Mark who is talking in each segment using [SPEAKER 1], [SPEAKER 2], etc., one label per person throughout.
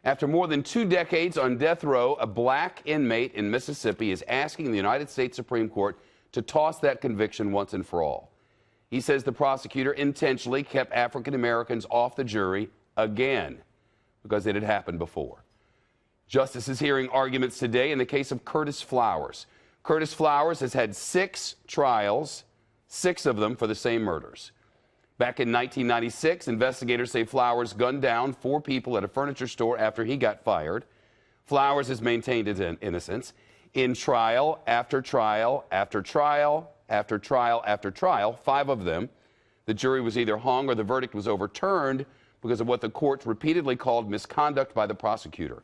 [SPEAKER 1] After more than 2 decades on death row, a black inmate in Mississippi is asking the United States Supreme Court to toss that conviction once and for all. He says the prosecutor intentionally kept African Americans off the jury again because it had happened before. Justice is hearing arguments today in the case of Curtis Flowers. Curtis Flowers has had 6 trials, 6 of them for the same murders. Back in 1996, investigators say Flowers gunned down 4 people at a furniture store after he got fired. Flowers has maintained his innocence. In trial after trial after trial after trial after trial, 5 of them, the jury was either hung or the verdict was overturned because of what the courts repeatedly called misconduct by the prosecutor.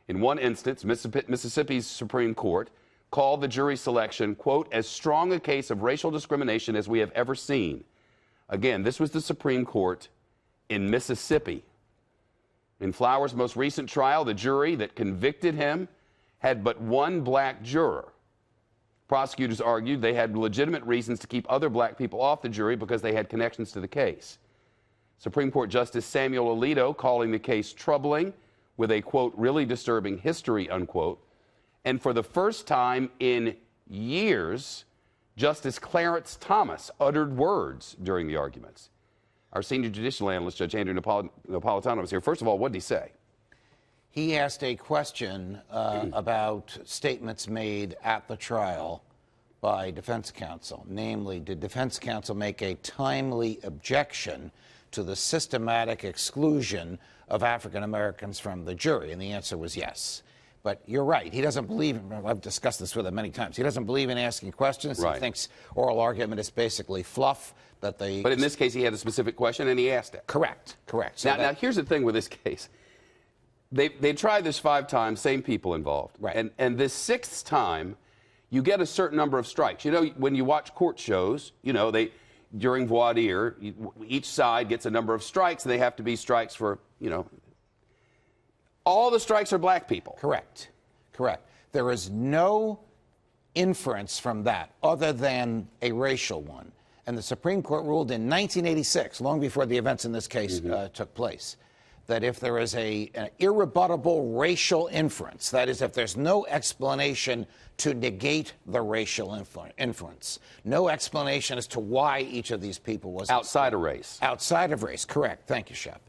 [SPEAKER 1] In one instance, Mississippi's Supreme Court called the jury selection, quote, as strong a case of racial discrimination as we have ever seen. Again, this was the Supreme Court in Mississippi. In Flowers' most recent trial, the jury that convicted him had but 1 black juror. Prosecutors argued they had legitimate reasons to keep other black people off the jury because they had connections to the case. Supreme Court Justice Samuel Alito calling the case troubling with a, quote, really disturbing history, unquote. And for the first time in years, Justice Clarence Thomas uttered words during the arguments. Our senior judicial analyst, Judge Andrew Napolitano, was here. First of all, what did he say?
[SPEAKER 2] He asked a question about statements made at the trial by defense counsel. Namely, did defense counsel make a timely objection to the systematic exclusion of African Americans from the jury? And the answer was yes. But you're right. He doesn't believe, I've discussed this with him many times, he doesn't believe in asking questions. Right. He thinks oral argument is basically fluff. But in
[SPEAKER 1] this case, he had a specific question, and he asked it.
[SPEAKER 2] Correct, correct. So
[SPEAKER 1] now, here's the thing with this case. They tried this 5 times, same people involved.
[SPEAKER 2] Right.
[SPEAKER 1] And this 6th time, you get a certain number of strikes. You know, when you watch court shows, you know, during voir dire, each side gets a number of strikes, and they have to be strikes for, you know, all the strikes are black people.
[SPEAKER 2] Correct. Correct. There is no inference from that other than a racial one. And the Supreme Court ruled in 1986, long before the events in this case took place, that if there is an irrebuttable racial inference, that is, if there's no explanation to negate the racial inference, no explanation as to why each of these people was
[SPEAKER 1] outside of race.
[SPEAKER 2] Outside of race, correct. Thank you, Shep.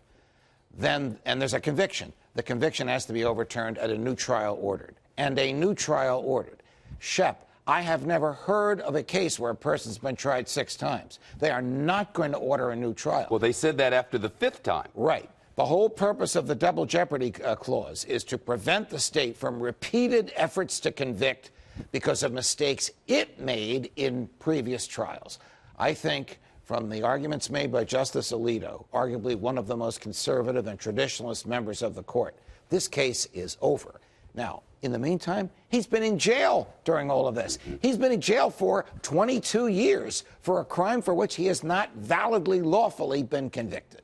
[SPEAKER 2] And there's a conviction. The conviction has to be overturned and a new trial ordered. And a new trial ordered. Shep, I have never heard of a case where a person's been tried 6 times. They are not going to order a new trial.
[SPEAKER 1] Well, they said that after the 5th time.
[SPEAKER 2] Right. The whole purpose of the double jeopardy clause is to prevent the state from repeated efforts to convict because of mistakes it made in previous trials. I think from the arguments made by Justice Alito, arguably one of the most conservative and traditionalist members of the court, this case is over. Now, in the meantime, he's been in jail during all of this. He's been in jail for 22 years for a crime for which he has not validly, lawfully been convicted.